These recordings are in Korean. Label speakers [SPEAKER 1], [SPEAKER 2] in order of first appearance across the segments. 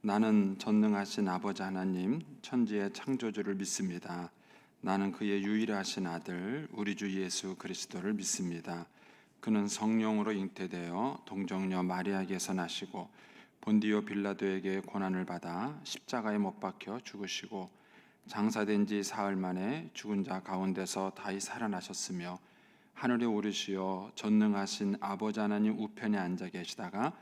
[SPEAKER 1] 나는 전능하신 아버지 하나님, 천지의 창조주를 믿습니다. 나는 그의 유일하신 아들, 우리 주 예수 그리스도를 믿습니다. 그는 성령으로 잉태되어 동정녀 마리아에게서 나시고 본디오 빌라도에게 고난을 받아 십자가에 못 박혀 죽으시고 장사된 지 사흘 만에 죽은 자 가운데서 다시 살아나셨으며 하늘에 오르시어 전능하신 아버지 하나님 우편에 앉아 계시다가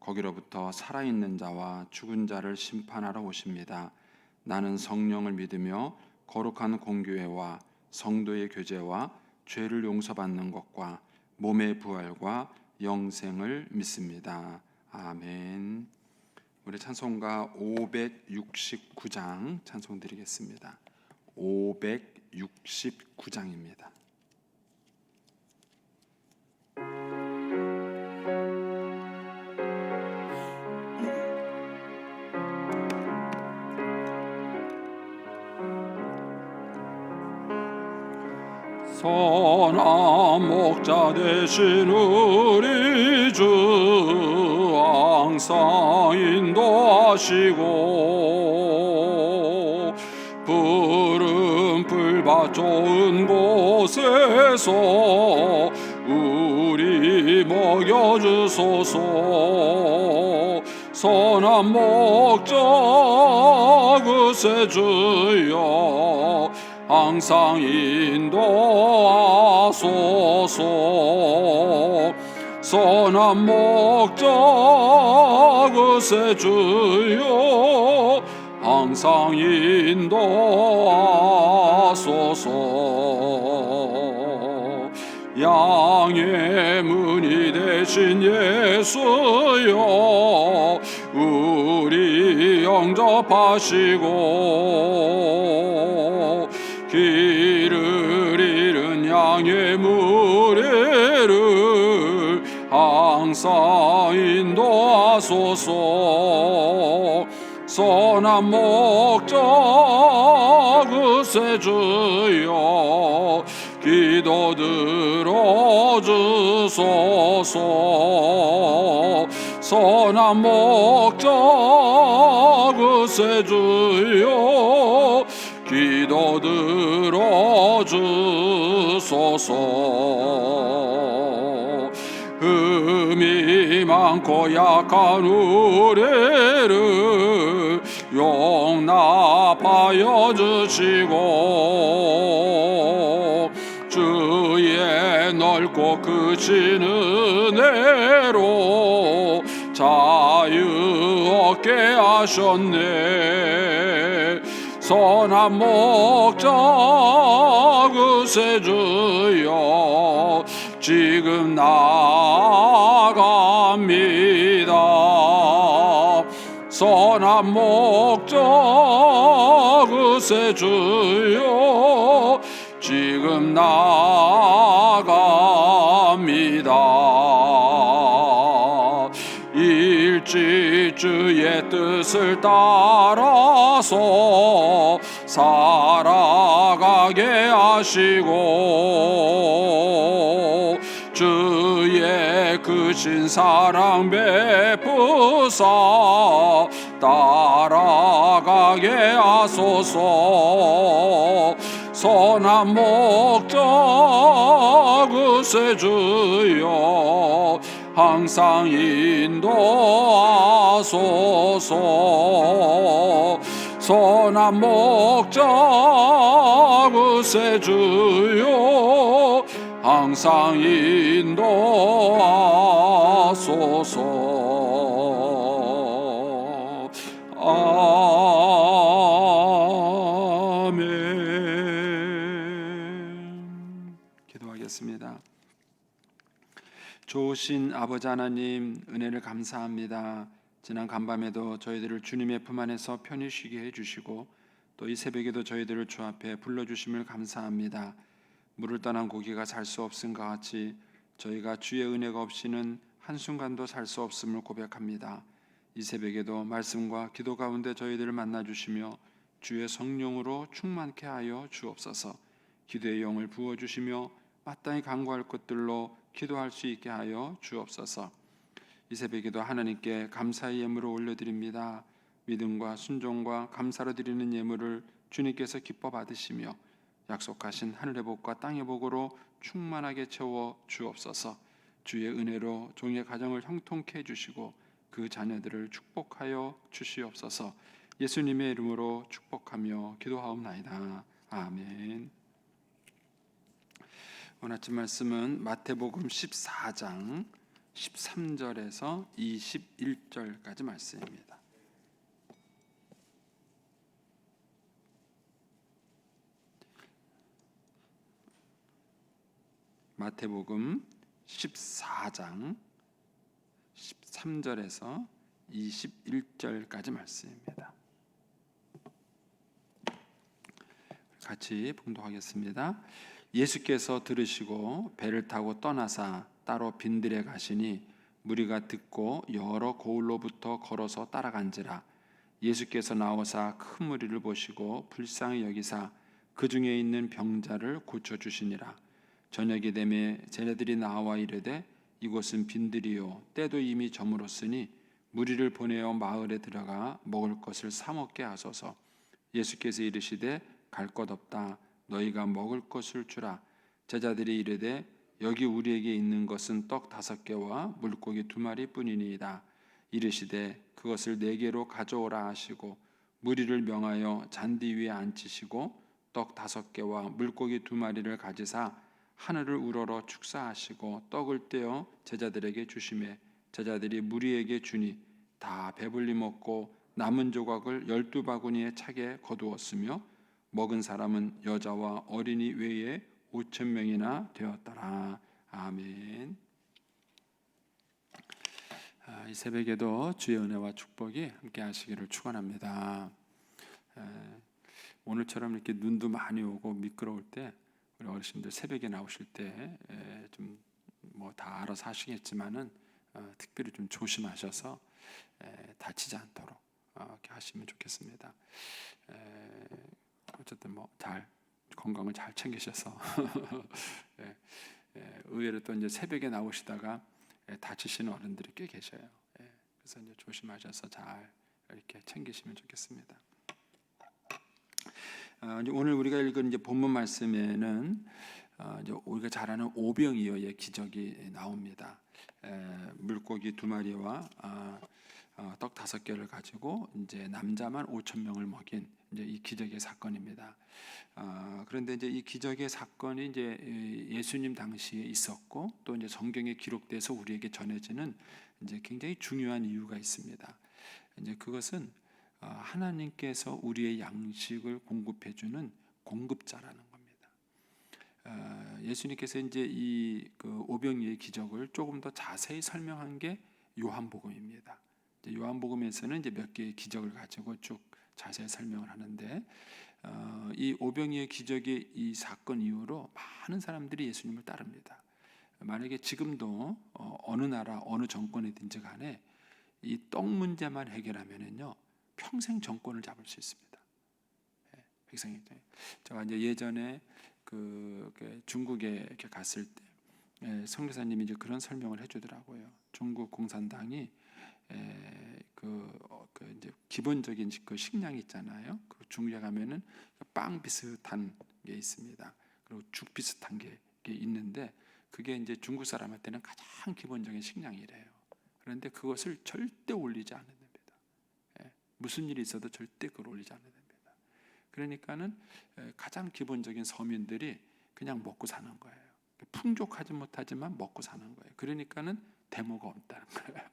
[SPEAKER 1] 거기로부터 살아있는 자와 죽은 자를 심판하러 오십니다. 나는 성령을 믿으며 거룩한 공교회와 성도의 교제와 죄를 용서받는 것과 몸의 부활과 영생을 믿습니다. 아멘. 우리 찬송가 569장 찬송 드리겠습니다. 569장입니다. 선한 목자 되신 우리 주 항상 인도하시고 푸른 풀밭 좋은 곳에서 우리 먹여주소서. 선한 목자 그새 주여 항상 인도하소서. 선한 목자 그새 주여 항상 인도하소서. 양의 문이 되신 예수여 우리 영접하시고 길을 잃은 양의 무리를 항상 인도하소서. 선한 목자 그새 주여 기도 들어주소서. 선한 목자 그새 주여 기도 들어주소서. 흠이 많고 약한 우리를 용납하여 주시고 주의 넓고 크신 은혜로 자유 얻게 하셨네. 선한 목자 그새 주여 지금 나아갑니다. 선한 목자 그새 주여 지금 나아갑니다. 일찍 주의 뜻을 따라서 살아가게 하시고 주의 크신 사랑 베푸사 따라가게 하소서. 선한 목자 그새 주여 항상 인도하소서. 선한 목자 그새 주여 항상 인도하소서. 아멘. 기도하겠습니다. 좋으신 아버지 하나님, 은혜를 감사합니다. 지난 간밤에도 저희들을 주님의 품 안에서 편히 쉬게 해주시고 또 이 새벽에도 저희들을 주 앞에 불러주심을 감사합니다. 물을 떠난 고기가 살 수 없음과 같이 저희가 주의 은혜가 없이는 한순간도 살 수 없음을 고백합니다. 이 새벽에도 말씀과 기도 가운데 저희들을 만나주시며 주의 성령으로 충만케 하여 주옵소서. 기도의 영을 부어주시며 마땅히 간구할 것들로 기도할 수 있게 하여 주옵소서. 이 새벽에도 하나님께 감사의 예물을 올려드립니다. 믿음과 순종과 감사로 드리는 예물을 주님께서 기뻐 받으시며 약속하신 하늘의 복과 땅의 복으로 충만하게 채워 주옵소서. 주의 은혜로 종의 가정을 형통케 해주시고 그 자녀들을 축복하여 주시옵소서. 예수님의 이름으로 축복하며 기도하옵나이다. 아멘. 오늘 아침 말씀은 마태복음 14장 13절에서 21절까지 말씀입니다. 마태복음 14장 13절에서 21절까지 말씀입니다. 같이 봉독하겠습니다. 예수께서 들으시고 배를 타고 떠나사 따로 빈들에 가시니 무리가 듣고 여러 고을로부터 걸어서 따라간지라. 예수께서 나오사 큰 무리를 보시고 불쌍히 여기사 그 중에 있는 병자를 고쳐 주시니라. 저녁이 되매 제자들이 나와 이르되 이곳은 빈들이요 때도 이미 저물었으니 무리를 보내어 마을에 들어가 먹을 것을 사 먹게 하소서. 예수께서 이르시되 갈 것 없다. 너희가 먹을 것을 주라. 제자들이 이르되 여기 우리에게 있는 것은 떡 5개와 물고기 2마리뿐이니이다. 이르시되 그것을 4개로 가져오라 하시고 무리를 명하여 잔디 위에 앉히시고 떡 5개와 물고기 2마리를 가지사 하늘을 우러러 축사하시고 떡을 떼어 제자들에게 주시매 제자들이 무리에게 주니 다 배불리 먹고 남은 조각을 12바구니에 차게 거두었으며 먹은 사람은 여자와 어린이 외에 5,000명이나 되었더라. 아멘. 이 새벽에도 주의 은혜와 축복이 함께 하시기를 축원합니다. 오늘처럼 이렇게 눈도 많이 오고 미끄러울 때 우리 어르신들 새벽에 나오실 때 좀 뭐 다 알아서 하시겠지만은 특별히 좀 조심하셔서 다치지 않도록 이렇게 하시면 좋겠습니다. 어쨌든 뭐 잘 건강을 잘 챙기셔서 의외로 또 이제 새벽에 나오시다가 다치시는 어른들이 꽤 계셔요. 그래서 이제 조심하셔서 잘 이렇게 챙기시면 좋겠습니다. 이제 오늘 우리가 읽은 이제 본문 말씀에는 이제 우리가 잘 아는 오병이어의 기적이 나옵니다. 물고기 2마리와 떡 5개를 가지고 이제 남자만 5,000명을 먹인 이제 이 기적의 사건입니다. 그런데 이제 이 기적의 사건이 이제 예수님 당시에 있었고 또 이제 성경에 기록돼서 우리에게 전해지는 이제 굉장히 중요한 이유가 있습니다. 이제 그것은 하나님께서 우리의 양식을 공급해 주는 공급자라는 겁니다. 예수님께서 이제 이 그 오병이의 기적을 조금 더 자세히 설명한 게 요한복음입니다. 요한복음에서는 이제 몇 개의 기적을 가지고 쭉 자세히 설명을 하는데 이 오병이의 기적의 이 사건 이후로 많은 사람들이 예수님을 따릅니다. 만약에 지금도 어느 나라 어느 정권이든지 간에 이 떡 문제만 해결하면은요 평생 정권을 잡을 수 있습니다. 평생. 제가 이제 예전에 그 중국에 이렇게 갔을 때 선교사님이 이제 그런 설명을 해주더라고요. 중국 공산당이 이제 기본적인 그 식량이 있잖아요. 그 중국에 가면은 빵 비슷한 게 있습니다. 그리고 죽 비슷한 게 있는데 그게 이제 중국 사람한테는 가장 기본적인 식량이래요. 그런데 그것을 절대 올리지 않는답니다. 무슨 일이 있어도 절대 그걸 올리지 않는답니다. 그러니까는 가장 기본적인 서민들이 그냥 먹고 사는 거예요. 풍족하지 못하지만 먹고 사는 거예요. 그러니까는 데모가 없다는 거예요.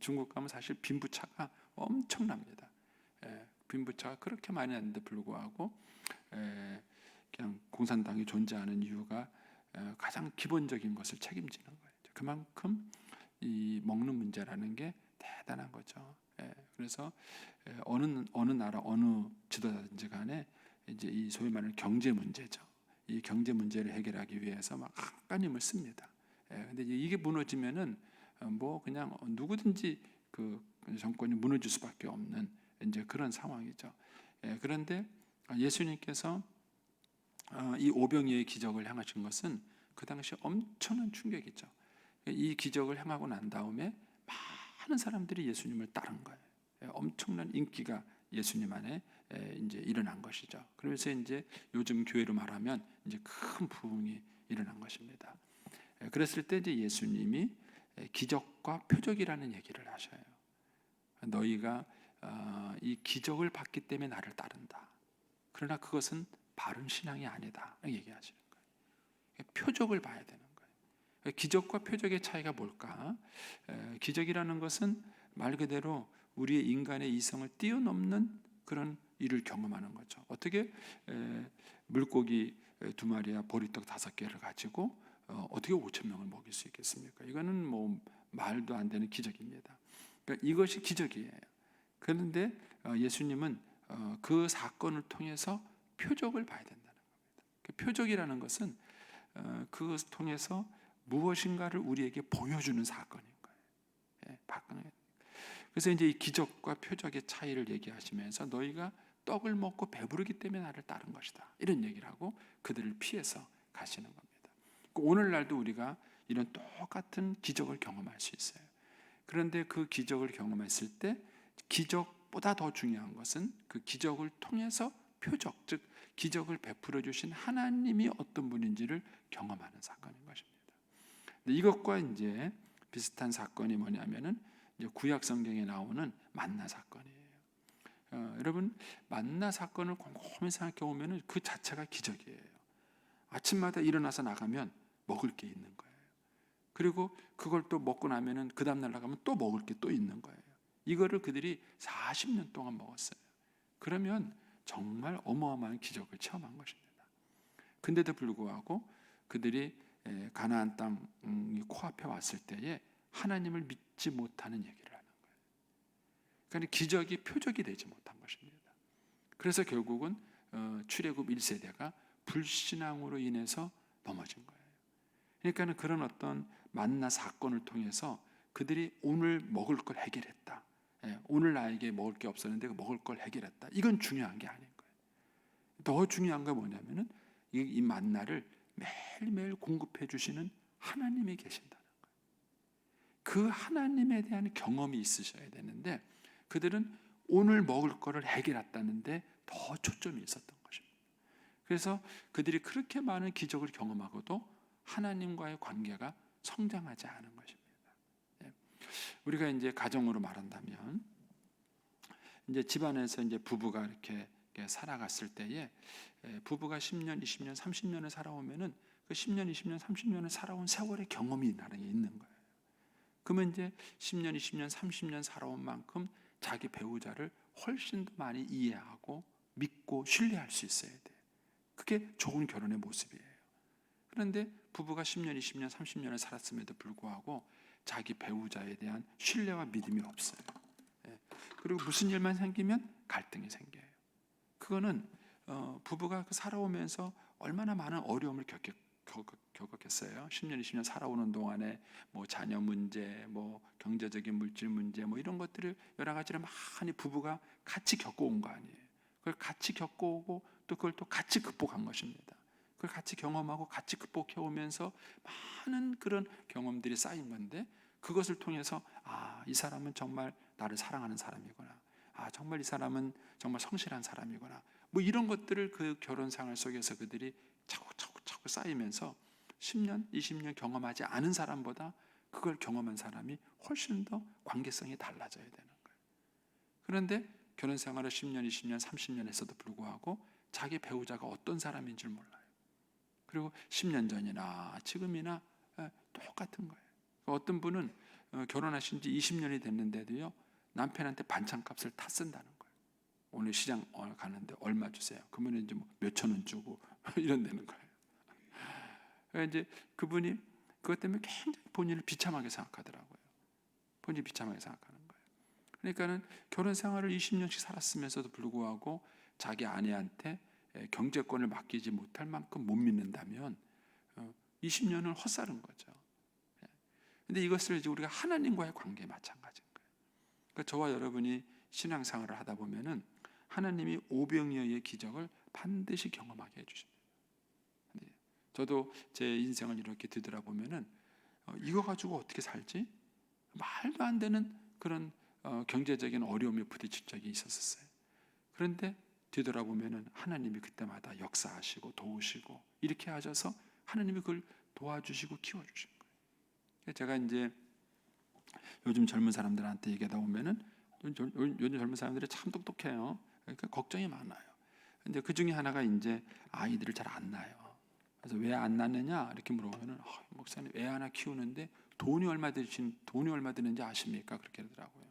[SPEAKER 1] 중국 가면 사실 빈부차가 엄청납니다. 빈부차가 그렇게 많이 났는데 불구하고 그냥 공산당이 존재하는 이유가 가장 기본적인 것을 책임지는 거예요. 그만큼 이 먹는 문제라는 게 대단한 거죠. 그래서 어느 나라 어느 지도자든지 간에 이제 이 소위 말하는 경제 문제죠. 이 경제 문제를 해결하기 위해서 막 한간힘을 씁니다. 근데 이게 무너지면은 뭐 그냥 누구든지 그 정권이 무너질 수밖에 없는 이제 그런 상황이죠. 그런데 예수님께서 이 오병이의 기적을 행하신 것은 그 당시 엄청난 충격이죠. 이 기적을 행하고 난 다음에 많은 사람들이 예수님을 따른 거예요. 엄청난 인기가 예수님 안에 이제 일어난 것이죠. 그러면서 이제 요즘 교회로 말하면 이제 큰 부흥이 일어난 것입니다. 그랬을 때 이제 예수님이 기적과 표적이라는 얘기를 하셔요. 너희가 이 기적을 봤기 때문에 나를 따른다. 그러나 그것은 바른 신앙이 아니다. 얘기하시는 거예요. 표적을 봐야 되는 거예요. 기적과 표적의 차이가 뭘까? 기적이라는 것은 말 그대로 우리의 인간의 이성을 뛰어넘는 그런 일을 경험하는 거죠. 어떻게 물고기 2마리와 보리떡 5개를 가지고 어떻게 5,000명을 먹일 수 있겠습니까? 이거는 뭐 말도 안 되는 기적입니다. 그러니까 이것이 기적이에요. 그런데 예수님은 그 사건을 통해서 표적을 봐야 된다는 겁니다. 그 표적이라는 것은 그것을 통해서 무엇인가를 우리에게 보여주는 사건인 거예요. 그래서 이제 이 기적과 표적의 차이를 얘기하시면서 너희가 떡을 먹고 배부르기 때문에 나를 따른 것이다. 이런 얘기를 하고 그들을 피해서 가시는 겁니다. 오늘날도 우리가 이런 똑같은 기적을 경험할 수 있어요. 그런데 그 기적을 경험했을 때 기적보다 더 중요한 것은 그 기적을 통해서 표적, 즉 기적을 베풀어 주신 하나님이 어떤 분인지를 경험하는 사건인 것입니다. 이것과 이제 비슷한 사건이 뭐냐면은 이제 구약 성경에 나오는 만나 사건이에요. 여러분 만나 사건을 곰곰이 생각해 보면은 그 자체가 기적이에요. 아침마다 일어나서 나가면 먹을 게 있는 거예요. 그리고 그걸 또 먹고 나면은 그 다음 날 나가면 또 먹을 게 또 있는 거예요. 이거를 그들이 40년 동안 먹었어요. 그러면 정말 어마어마한 기적을 체험한 것입니다. 근데도 불구하고 그들이 가나안 땅이 코앞에 왔을 때에 하나님을 믿지 못하는 얘기를 하는 거예요. 그러니까 기적이 표적이 되지 못한 것입니다. 그래서 결국은 출애굽 1세대가 불신앙으로 인해서 넘어진 거예요. 그러니까 그런 어떤 만나 사건을 통해서 그들이 오늘 먹을 걸 해결했다. 오늘 나에게 먹을 게 없었는데 먹을 걸 해결했다. 이건 중요한 게 아닌 거예요. 더 중요한 건 뭐냐면은 이 만나를 매일매일 공급해 주시는 하나님이 계신다는 거예요. 그 하나님에 대한 경험이 있으셔야 되는데 그들은 오늘 먹을 거를 해결했다는데 더 초점이 있었던 것입니다. 그래서 그들이 그렇게 많은 기적을 경험하고도 하나님과의 관계가 성장하지 않은 것입니다. 우리가 이제 가정으로 말한다면 이제 집안에서 이제 부부가 이렇게 살아갔을 때에 부부가 10년, 20년, 30년을 살아오면은 그 10년, 20년, 30년을 살아온 세월의 경험이 나중에 있는 거예요. 그러면 이제 10년, 20년, 30년 살아온 만큼 자기 배우자를 훨씬 더 많이 이해하고 믿고 신뢰할 수 있어야 돼요. 그게 좋은 결혼의 모습이에요. 그런데 부부가 10년, 20년, 30년을 살았음에도 불구하고 자기 배우자에 대한 신뢰와 믿음이 없어요. 그리고 무슨 일만 생기면 갈등이 생겨요. 그거는 부부가 살아오면서 얼마나 많은 어려움을 겪었겠어요. 10년, 20년 살아오는 동안에 뭐 자녀 문제, 뭐 경제적인 물질 문제, 뭐 이런 것들을 여러 가지를 많이 부부가 같이 겪어온 거 아니에요. 그걸 같이 겪어오고 또 그걸 또 같이 극복한 것입니다. 그걸 같이 경험하고 같이 극복해 오면서 많은 그런 경험들이 쌓인 건데 그것을 통해서 이 사람은 정말 나를 사랑하는 사람이구나. 정말 이 사람은 정말 성실한 사람이구나. 뭐 이런 것들을 그 결혼 생활 속에서 그들이 차곡차곡 쌓이면서 10년, 20년 경험하지 않은 사람보다 그걸 경험한 사람이 훨씬 더 관계성이 달라져야 되는 거예요. 그런데 결혼 생활을 10년, 20년, 30년 했어도 불구하고 자기 배우자가 어떤 사람인 줄 몰라요. 그리고 10년 전이나 지금이나 똑같은 거예요. 어떤 분은 결혼하신 지 20년이 됐는데도요 남편한테 반찬값을 다 쓴다는 거예요. 오늘 시장 가는데 얼마 주세요. 그러면 이제 뭐 몇천 원 주고 이런 되는 거예요. 이제 그분이 그것 때문에 굉장히 본인을 비참하게 생각하더라고요. 본인이 비참하게 생각하는 거예요. 그러니까는 결혼 생활을 20년씩 살았으면서도 불구하고 자기 아내한테 경제권을 맡기지 못할 만큼 못 믿는다면 20년을 헛살은 거죠. 근데 이것을 이제 우리가 하나님과의 관계에 마찬가지인 거예요. 그러니까 저와 여러분이 신앙생활을 하다 보면은 하나님이 오병이어의 기적을 반드시 경험하게 해주십니다. 저도 제 인생을 이렇게 뒤돌아보면은 이거 가지고 어떻게 살지? 말도 안 되는 그런 경제적인 어려움에 부딪힌 적이 있었어요. 그런데 뒤돌아보면은 하나님이 그때마다 역사하시고 도우시고 이렇게 하셔서 하나님이 그걸 도와주시고 키워주신 거예요. 제가 이제 요즘 젊은 사람들한테 얘기하다 보면은 요즘 젊은 사람들이 참 똑똑해요. 그러니까 걱정이 많아요. 근데 그 중에 하나가 이제 아이들을 잘 안 낳아요. 그래서 왜 안 낳느냐 이렇게 물어보면은 목사님 애 하나 키우는데 돈이 얼마 드는지 아십니까? 그렇게 그러더라고요.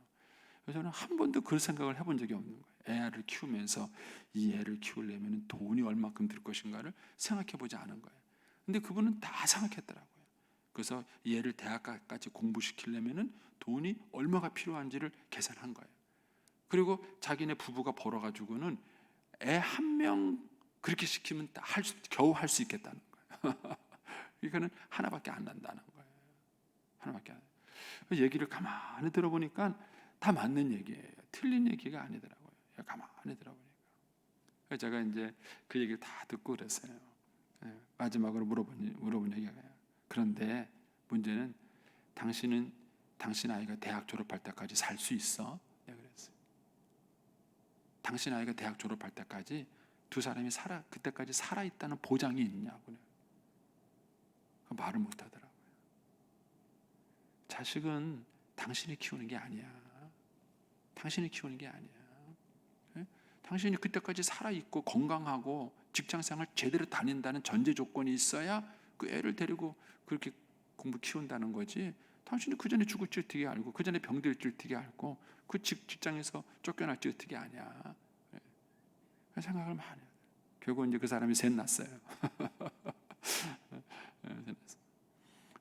[SPEAKER 1] 그래서 저는 한 번도 그런 생각을 해본 적이 없는 거예요. 애를 키우면서 이 애를 키우려면 돈이 얼마큼 들 것인가를 생각해 보지 않은 거예요. 근데 그분은 다 생각했더라고요. 그래서 이 애를 대학까지 공부시키려면 돈이 얼마가 필요한지를 계산한 거예요. 그리고 자기네 부부가 벌어가지고는 애 한 명 그렇게 시키면 겨우 할 수 있겠다는 거예요. 이거는 하나밖에 안 난다는 거예요. 하나밖에 안. 얘기를 가만히 들어보니까 다 맞는 얘기예요. 틀린 얘기가 아니더라고요. 가만히 들어보니까. 제가 이제 그 얘기를 다 듣고 그랬어요. 마지막으로 물어본 얘기가 그런데 문제는 당신 아이가 대학 졸업할 때까지 살 수 있어? 내가 그랬어요. 당신 아이가 대학 졸업할 때까지 두 사람이 그때까지 살아 있다는 보장이 있냐고. 말을 못 하더라고요. 자식은 당신이 키우는 게 아니야. 당신이 키우는 게 아니야. 당신이 그때까지 살아있고 건강하고 직장생활 제대로 다닌다는 전제 조건이 있어야 그 애를 데리고 그렇게 공부 키운다는 거지. 당신이 그 전에 죽을지 어떻게 알고 그 전에 병들지 어떻게 알고 그 직장에서 쫓겨날지 어떻게 아냐. 생각을 많이 해요. 결국 이제 그 사람이 셋 났어요.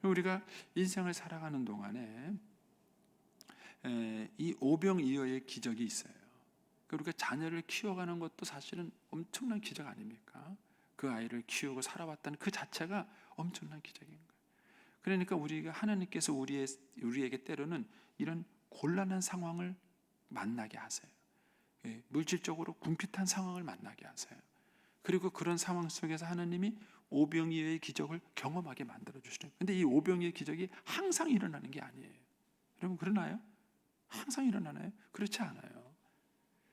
[SPEAKER 1] 우리가 인생을 살아가는 동안에 이 오병이어의 기적이 있어요. 우리가 자녀를 키워가는 것도 사실은 엄청난 기적 아닙니까? 그 아이를 키우고 살아왔다는 그 자체가 엄청난 기적인 거예요. 그러니까 우리가 하나님께서 우리에게 때로는 이런 곤란한 상황을 만나게 하세요. 물질적으로 궁핍한 상황을 만나게 하세요. 그리고 그런 상황 속에서 하나님이 오병이어의 기적을 경험하게 만들어 주시는. 근데 이 오병이어의 기적이 항상 일어나는 게 아니에요. 여러분 그러나요? 항상 일어나나요? 그렇지 않아요.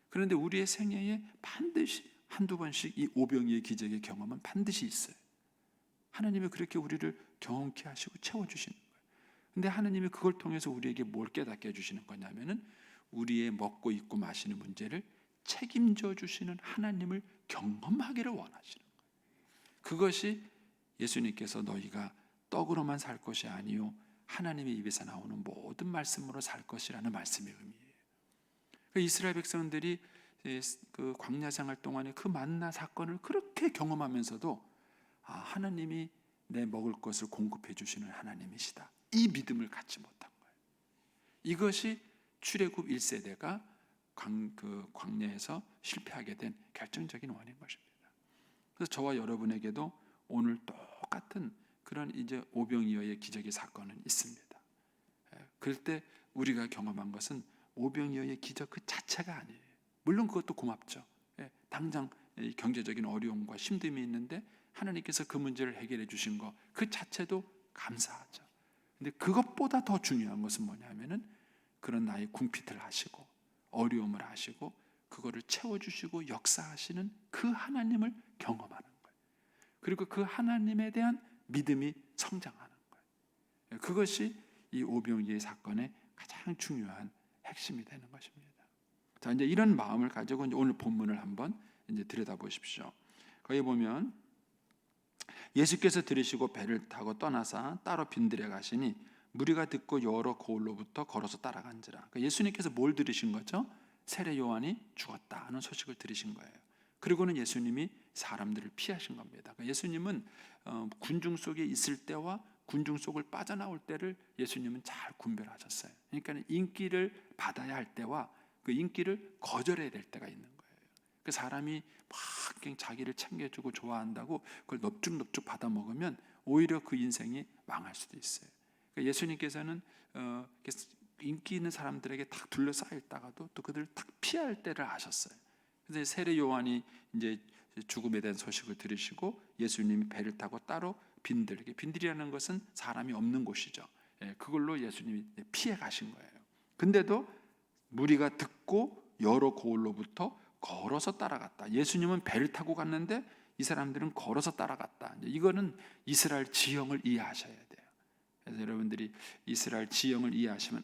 [SPEAKER 1] 그런데 우리의 생애에 반드시 한두 번씩 이 오병이어의 기적의 경험은 반드시 있어요. 하나님이 그렇게 우리를 경험케 하시고 채워주시는 거예요. 근데 하나님이 그걸 통해서 우리에게 뭘 깨닫게 해주시는 거냐면은 우리의 먹고 입고 마시는 문제를 책임져 주시는 하나님을 경험하기를 원하시는 거예요. 그것이 예수님께서 너희가 떡으로만 살 것이 아니요 하나님의 입에서 나오는 모든 말씀으로 살 것이라는 말씀의 의미예요. 이스라엘 백성들이 그 광야 생활 동안에 그 만나 사건을 그렇게 경험하면서도 하나님이 내 먹을 것을 공급해 주시는 하나님이시다. 이 믿음을 갖지 못한 거예요. 이것이 출애굽 1세대가 광야에서 실패하게 된 결정적인 원인인 것입니다. 그래서 저와 여러분에게도 오늘 똑같은 그런 이제 오병이어의 기적의 사건은 있습니다. 그럴 때 우리가 경험한 것은 오병이어의 기적 그 자체가 아니에요. 물론 그것도 고맙죠. 당장 경제적인 어려움과 힘듦이 있는데 하나님께서 그 문제를 해결해 주신 것 그 자체도 감사하죠. 근데 그것보다 더 중요한 것은 뭐냐면은 그런 나의 궁핍을 하시고 어려움을 하시고 그거를 채워주시고 역사하시는 그 하나님을 경험하는 거예요. 그리고 그 하나님에 대한 믿음이 성장하는 거예요. 그것이 이 오병이어의 사건의 가장 중요한 핵심이 되는 것입니다. 자, 이제 이런 마음을 가지고 이제 오늘 본문을 한번 이제 들여다보십시오. 거기 보면 예수께서 들으시고 배를 타고 떠나사 따로 빈들에 가시니 무리가 듣고 여러 고을로부터 걸어서 따라간지라. 그러니까 예수님께서 뭘 들으신 거죠? 세례 요한이 죽었다 하는 소식을 들으신 거예요. 그리고는 예수님이 사람들을 피하신 겁니다. 그러니까 예수님은 군중 속에 있을 때와 군중 속을 빠져나올 때를 예수님은 잘 분별하셨어요. 그러니까 인기를 받아야 할 때와 그 인기를 거절해야 될 때가 있는 거예요. 그 사람이 막 자기를 챙겨주고 좋아한다고 그걸 넙죽넙죽 받아 먹으면 오히려 그 인생이 망할 수도 있어요. 그러니까 예수님께서는 인기 있는 사람들에게 탁 둘러싸여 있다가도 또 그들을 탁 피할 때를 아셨어요. 그래서 세례 요한이 이제 죽음에 대한 소식을 들으시고 예수님이 배를 타고 따로 빈들이라는 것은 사람이 없는 곳이죠. 그걸로 예수님이 피해 가신 거예요. 근데도 무리가 듣고 여러 고을로부터 걸어서 따라갔다. 예수님은 배를 타고 갔는데 이 사람들은 걸어서 따라갔다. 이거는 이스라엘 지형을 이해하셔야 돼요. 그래서 여러분들이 이스라엘 지형을 이해하시면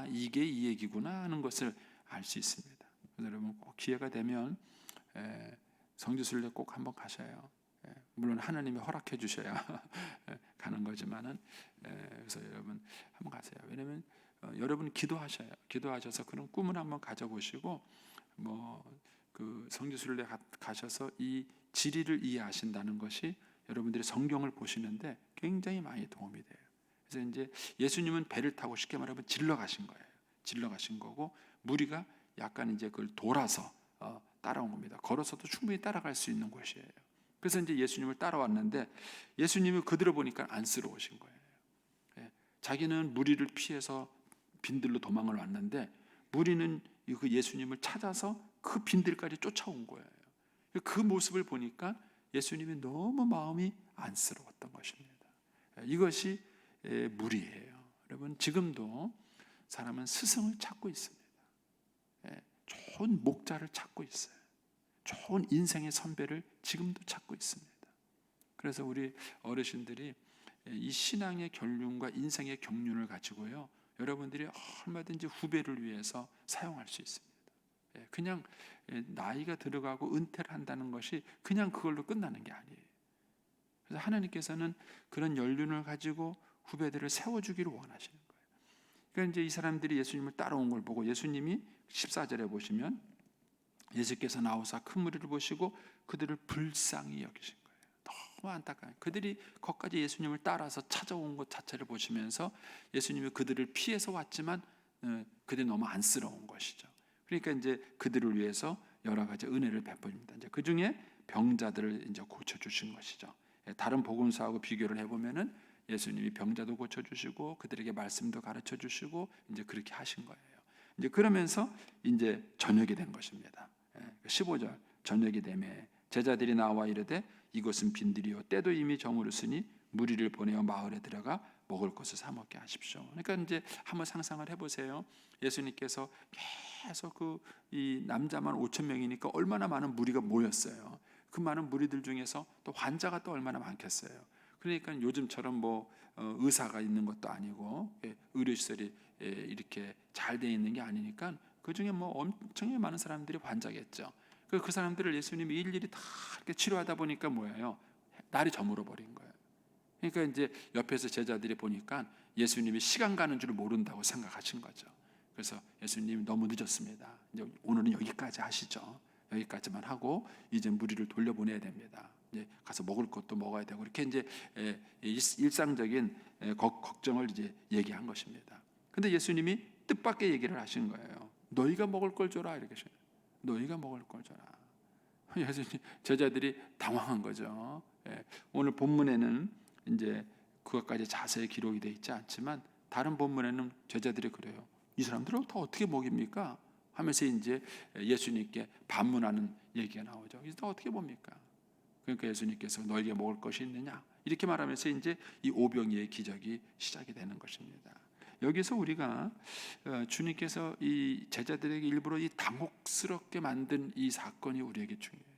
[SPEAKER 1] 이게 이 얘기구나 하는 것을 알 수 있습니다. 그래서 여러분 꼭 기회가 되면 성지순례 꼭 한번 가셔요. 물론 하나님이 허락해 주셔야 가는 거지만은 그래서 여러분 한번 가세요. 왜냐하면 여러분 기도하셔서 그런 꿈을 한번 가져보시고 그 성지순례 가셔서 이 지리를 이해하신다는 것이 여러분들이 성경을 보시는데 굉장히 많이 도움이 돼요. 그래서 이제 예수님은 배를 타고 쉽게 말하면 질러 가신 거예요. 질러 가신 거고 무리가 약간 이제 그걸 돌아서 따라온 겁니다. 걸어서도 충분히 따라갈 수 있는 곳이에요. 그래서 이제 예수님을 따라왔는데 예수님이 그들을 보니까 안쓰러우신 거예요. 자기는 무리를 피해서 빈들로 도망을 왔는데 무리는 그 예수님을 찾아서 그 빈들까지 쫓아온 거예요. 그 모습을 보니까 예수님이 너무 마음이 안쓰러웠던 것입니다. 이것이 무리예요. 여러분 지금도 사람은 스승을 찾고 있습니다. 좋은 목자를 찾고 있어요. 좋은 인생의 선배를 지금도 찾고 있습니다. 그래서 우리 어르신들이 이 신앙의 견륜과 인생의 경륜을 가지고요, 여러분들이 얼마든지 후배를 위해서 사용할 수 있습니다. 그냥 나이가 들어가고 은퇴를 한다는 것이 그냥 그걸로 끝나는 게 아니에요. 그래서 하나님께서는 그런 연륜을 가지고 후배들을 세워주기를 원하시는 거예요. 그러니까 이제 이 사람들이 예수님을 따라온 걸 보고 예수님이 14절에 보시면 예수께서 나오사 큰 무리를 보시고 그들을 불쌍히 여기신 거예요. 너무 안타까워요. 그들이 거기까지 예수님을 따라서 찾아온 것 자체를 보시면서 예수님이 그들을 피해서 왔지만 그들이 너무 안쓰러운 것이죠. 그러니까 이제 그들을 위해서 여러 가지 은혜를 베풀입니다. 이제 그 중에 병자들을 이제 고쳐 주신 것이죠. 다른 복음서하고 비교를 해보면은 예수님이 병자도 고쳐 주시고 그들에게 말씀도 가르쳐 주시고 이제 그렇게 하신 거예요. 이제 그러면서 이제 저녁이 된 것입니다. 15절 저녁이 되매 제자들이 나와 이르되 이곳은 빈들이요 때도 이미 저무르으니 무리를 보내어 마을에 들어가 먹을 것을 사 먹게 하십시오. 그러니까 이제 한번 상상을 해보세요. 예수님께서 계속 이 남자만 5천 명이니까 얼마나 많은 무리가 모였어요. 그 많은 무리들 중에서 또 환자가 또 얼마나 많겠어요. 그러니까 요즘처럼 의사가 있는 것도 아니고 의료시설이 이렇게 잘 돼 있는 게 아니니까 그 중에 엄청나게 많은 사람들이 환자겠죠. 그 사람들을 예수님이 일일이 다 이렇게 치료하다 보니까 뭐예요? 날이 저물어 버린 거예요. 그러니까 이제 옆에서 제자들이 보니까 예수님이 시간 가는 줄 모른다고 생각하신 거죠. 그래서 예수님이 너무 늦었습니다. 이제 오늘은 여기까지 하시죠. 여기까지만 하고 이제 무리를 돌려보내야 됩니다. 이제 가서 먹을 것도 먹어야 되고 이렇게 이제 일상적인 걱정을 이제 얘기한 것입니다. 근데 예수님이 뜻밖의 얘기를 하신 거예요. 너희가 먹을 걸 줘라 이렇게 하셔요. 너희가 먹을 걸 줘라. 예수님 제자들이 당황한 거죠. 오늘 본문에는 이제 그것까지 자세히 기록이 되어 있지 않지만 다른 본문에는 제자들이 그래요. 이 사람들을 다 어떻게 먹입니까? 하면서 이제 예수님께 반문하는 얘기가 나오죠. 이제 어떻게 봅니까? 그러니까 예수님께서 너에게 먹을 것이 있느냐? 이렇게 말하면서 이제 이 오병이의 기적이 시작이 되는 것입니다. 여기서 우리가 주님께서 이 제자들에게 일부러 이 당혹스럽게 만든 이 사건이 우리에게 중요해요.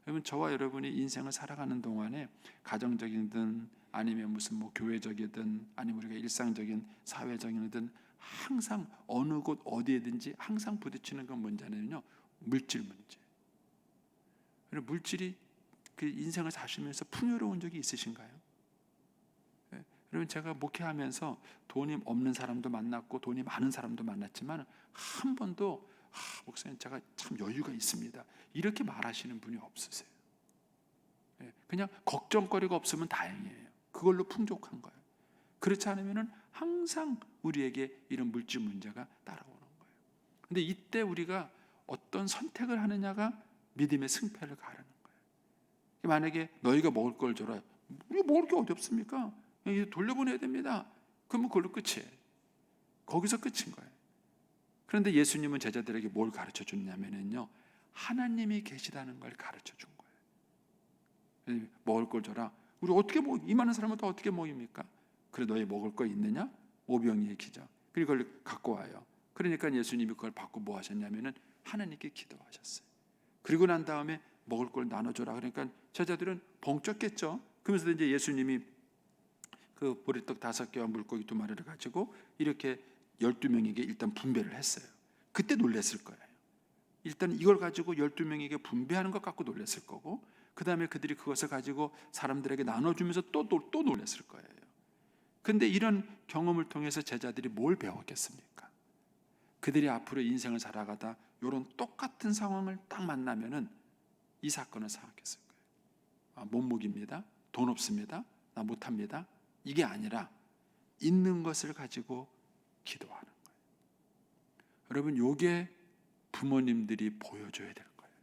[SPEAKER 1] 여러분 저와 여러분이 인생을 살아가는 동안에 가정적이든 아니면 무슨 교회적이든 아니면 우리가 일상적인 사회적이든 항상 어느 곳 어디에든지 항상 부딪히는 건 문제는요 물질 문제. 물질이 그 인생을 사시면서 풍요로운 적이 있으신가요? 여러분 제가 목회하면서 돈이 없는 사람도 만났고 돈이 많은 사람도 만났지만 한 번도 목사님 제가 참 여유가 있습니다 이렇게 말하시는 분이 없으세요. 그냥 걱정거리가 없으면 다행이에요. 그걸로 풍족한 거예요. 그렇지 않으면 항상 우리에게 이런 물질 문제가 따라오는 거예요. 근데 이때 우리가 어떤 선택을 하느냐가 믿음의 승패를 가르는 거예요. 만약에 너희가 먹을 걸 줘라. 우리 먹을 게 어디 없습니까? 돌려보내야 됩니다. 그러면 그걸로 끝이에요. 거기서 끝인 거예요. 그런데 예수님은 제자들에게 뭘 가르쳐 줬냐면요, 하나님이 계시다는 걸 가르쳐 준 거예요. 먹을 걸 줘라. 우리 어떻게 이 많은 사람은 어떻게 먹입니까? 그래 너희 먹을 거 있느냐? 오병이의 기적. 그리고 그걸 갖고 와요. 그러니까 예수님이 그걸 받고 뭐 하셨냐면은 하나님께 기도하셨어요. 그리고 난 다음에 먹을 걸 나눠줘라. 그러니까 제자들은 벙쪘겠죠. 그러면서 이제 예수님이 그 보리떡 5개와 물고기 2마리를 가지고 이렇게 12명에게 일단 분배를 했어요. 그때 놀랬을 거예요. 일단 이걸 가지고 12명에게 분배하는 것 갖고 놀랬을 거고, 그 다음에 그들이 그것을 가지고 사람들에게 나눠주면서 또 놀랬을 거예요. 근데 이런 경험을 통해서 제자들이 뭘 배웠겠습니까? 그들이 앞으로 인생을 살아가다 이런 똑같은 상황을 딱 만나면은 이 사건을 생각했을 거예요. 못 먹입니다. 돈 없습니다. 나 못합니다. 이게 아니라 있는 것을 가지고 기도하는 거예요. 여러분, 요게 부모님들이 보여줘야 될 거예요.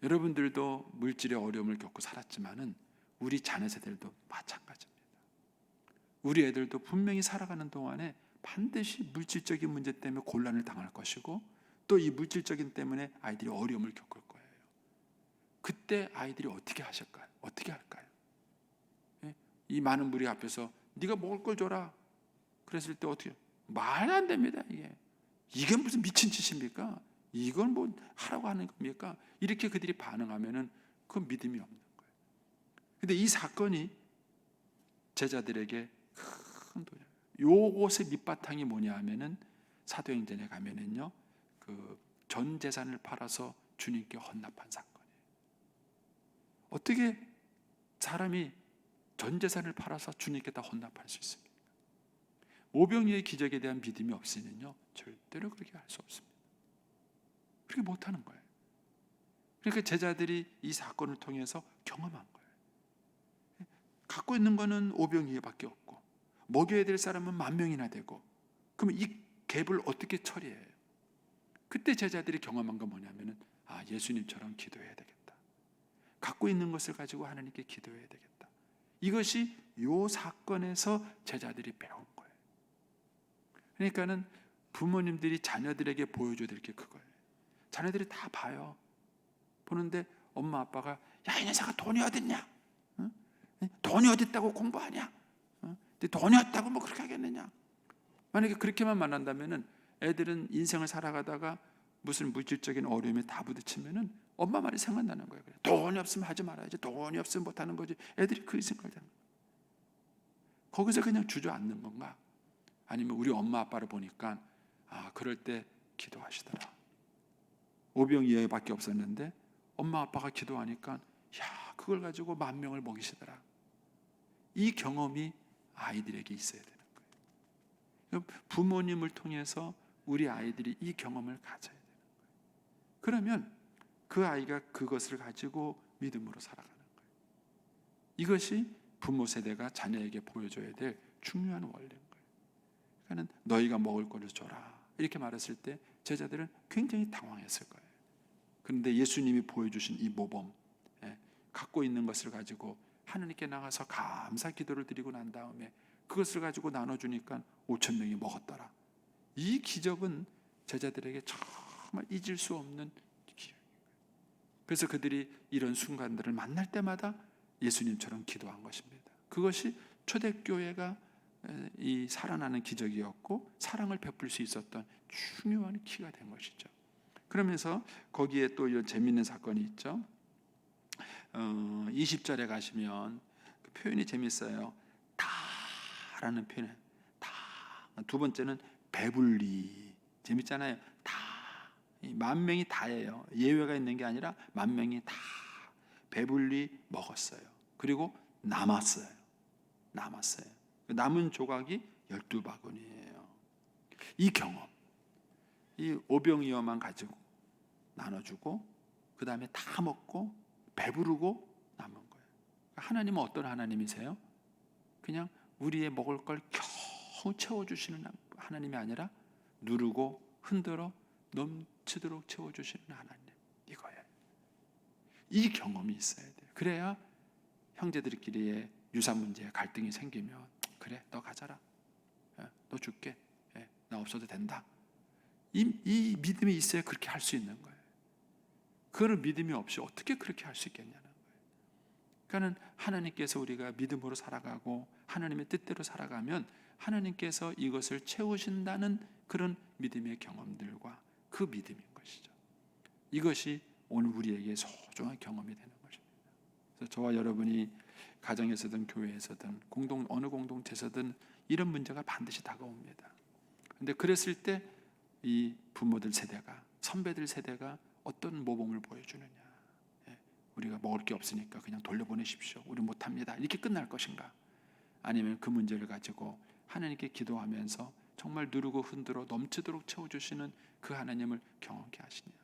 [SPEAKER 1] 여러분들도 물질의 어려움을 겪고 살았지만은 우리 자녀 세대들도 마찬가지입니다. 우리 애들도 분명히 살아가는 동안에 반드시 물질적인 문제 때문에 곤란을 당할 것이고, 또 이 물질적인 때문에 아이들이 어려움을 겪을 거예요. 그때 아이들이 어떻게 하실까요? 어떻게 할까요? 이 많은 무리 앞에서 네가 먹을 걸 줘라 그랬을 때 어떻게? 말이 안 됩니다. 이게 무슨 미친 짓입니까? 이건 뭐 하라고 하는 겁니까? 이렇게 그들이 반응하면은 그건 믿음이 없는 거예요. 근데 이 사건이 제자들에게 큰 도전. 요것의 밑바탕이 뭐냐 하면은 사도행전에 가면은요, 그 전 재산을 팔아서 주님께 헌납한 사건이에요. 어떻게 사람이 전 재산을 팔아서 주님께 다 헌납할 수 있습니까? 오병이어의 기적에 대한 믿음이 없으면요, 절대로 그렇게 할 수 없습니다. 그렇게 못하는 거예요. 그러니까 제자들이 이 사건을 통해서 경험한 거예요. 갖고 있는 거는 오병이어밖에 없고 먹여야 될 사람은 10,000명이나 되고, 그러면 이 갭을 어떻게 처리해요? 그때 제자들이 경험한 건 뭐냐면은 예수님처럼 기도해야 되겠다. 갖고 있는 것을 가지고 하나님께 기도해야 되겠다. 이것이 요 사건에서 제자들이 배운 거예요. 그러니까는 부모님들이 자녀들에게 보여줘야 될 게 그거예요. 자녀들이 다 봐요. 보는데 엄마 아빠가 야, 이 녀석아 돈이 어딨냐? 응? 돈이 어딨다고 공부하냐? 돈이 없다고 뭐 그렇게 하겠느냐? 만약에 그렇게만 만난다면은 애들은 인생을 살아가다가 무슨 물질적인 어려움에 다 부딪히면은 엄마 말이 생각나는 거예요. 돈이 없으면 하지 말아야지. 돈이 없으면 못하는 거지. 애들이 그 생각을 하는 거예요. 거기서 그냥 주저앉는 건가? 아니면 우리 엄마 아빠를 보니까 그럴 때 기도하시더라. 오병이어밖에 없었는데 엄마 아빠가 기도하니까 그걸 가지고 10,000명을 먹이시더라. 이 경험이 아이들에게 있어야 되는 거예요. 부모님을 통해서 우리 아이들이 이 경험을 가져야 되는 거예요. 그러면 그 아이가 그것을 가지고 믿음으로 살아가는 거예요. 이것이 부모 세대가 자녀에게 보여줘야 될 중요한 원리인 거예요. 그러니까 너희가 먹을 것을 줘라 이렇게 말했을 때 제자들은 굉장히 당황했을 거예요. 그런데 예수님이 보여주신 이 모범, 갖고 있는 것을 가지고 하나님께 나가서 감사 기도를 드리고 난 다음에 그것을 가지고 나눠주니까 5,000명이 먹었더라. 이 기적은 제자들에게 정말 잊을 수 없는 기적이에요. 그래서 그들이 이런 순간들을 만날 때마다 예수님처럼 기도한 것입니다. 그것이 초대교회가 이 살아나는 기적이었고 사랑을 베풀 수 있었던 중요한 키가 된 것이죠. 그러면서 거기에 또 이런 재미있는 사건이 있죠. 20절에 가시면 그 표현이 재밌어요. 다라는 표현. 다. 두 번째는 배불리. 재밌잖아요. 다. 10,000명이 다예요. 예외가 있는 게 아니라 10,000명이 다 배불리 먹었어요. 그리고 남았어요. 남은 조각이 12바구니예요. 이 경험, 이 오병이어만 가지고 나눠주고 그 다음에 다 먹고 배부르고 남은 거예요. 하나님은 어떤 하나님이세요? 그냥 우리의 먹을 걸 겨우 채워주시는 하나님이 아니라 누르고 흔들어 넘치도록 채워주시는 하나님, 이거예요. 이 경험이 있어야 돼요. 그래야 형제들끼리의 유산 문제에 갈등이 생기면 그래, 너 가져라, 너 줄게, 나 없어도 된다. 이 믿음이 있어야 그렇게 할 수 있는 거예요. 그런 믿음이 없이 어떻게 그렇게 할 수 있겠냐는 거예요. 그러니까는 하나님께서 우리가 믿음으로 살아가고 하나님의 뜻대로 살아가면
[SPEAKER 2] 하나님께서 이것을 채우신다는 그런 믿음의 경험들과 그 믿음인 것이죠. 이것이 오늘 우리에게 소중한 경험이 되는 것입니다. 그래서 저와 여러분이 가정에서든 교회에서든 어느 공동체에서든 이런 문제가 반드시 다가옵니다. 그런데 그랬을 때 이 부모들 세대가, 선배들 세대가 어떤 모범을 보여주느냐. 우리가 먹을 게 없으니까 그냥 돌려보내십시오. 우리 못합니다. 이렇게 끝날 것인가? 아니면 그 문제를 가지고 하나님께 기도하면서 정말 누르고 흔들어 넘치도록 채워주시는 그 하나님을 경험케 하시냐.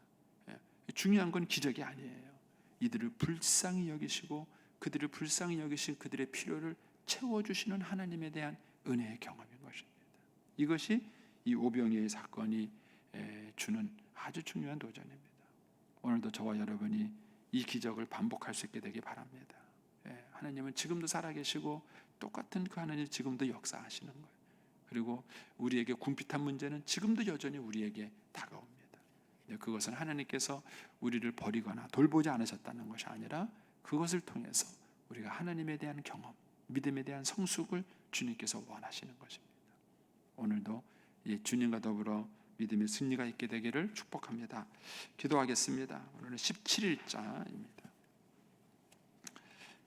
[SPEAKER 2] 중요한 건 기적이 아니에요. 이들을 불쌍히 여기시고 그들을 불쌍히 여기신 그들의 필요를 채워주시는 하나님에 대한 은혜의 경험인 것입니다. 이것이 이 오병이의 사건이 주는 아주 중요한 도전입니다. 오늘도 저와 여러분이 이 기적을 반복할 수 있게 되기 바랍니다. 하나님은 지금도 살아계시고 똑같은 그 하나님 지금도 역사하시는 거예요. 그리고 우리에게 궁핍한 문제는 지금도 여전히 우리에게 다가옵니다. 그것은 하나님께서 우리를 버리거나 돌보지 않으셨다는 것이 아니라 그것을 통해서 우리가 하나님에 대한 경험, 믿음에 대한 성숙을 주님께서 원하시는 것입니다. 오늘도 주님과 더불어 믿음의 승리가 있게 되기를 축복합니다. 기도하겠습니다. 오늘은 17일자입니다.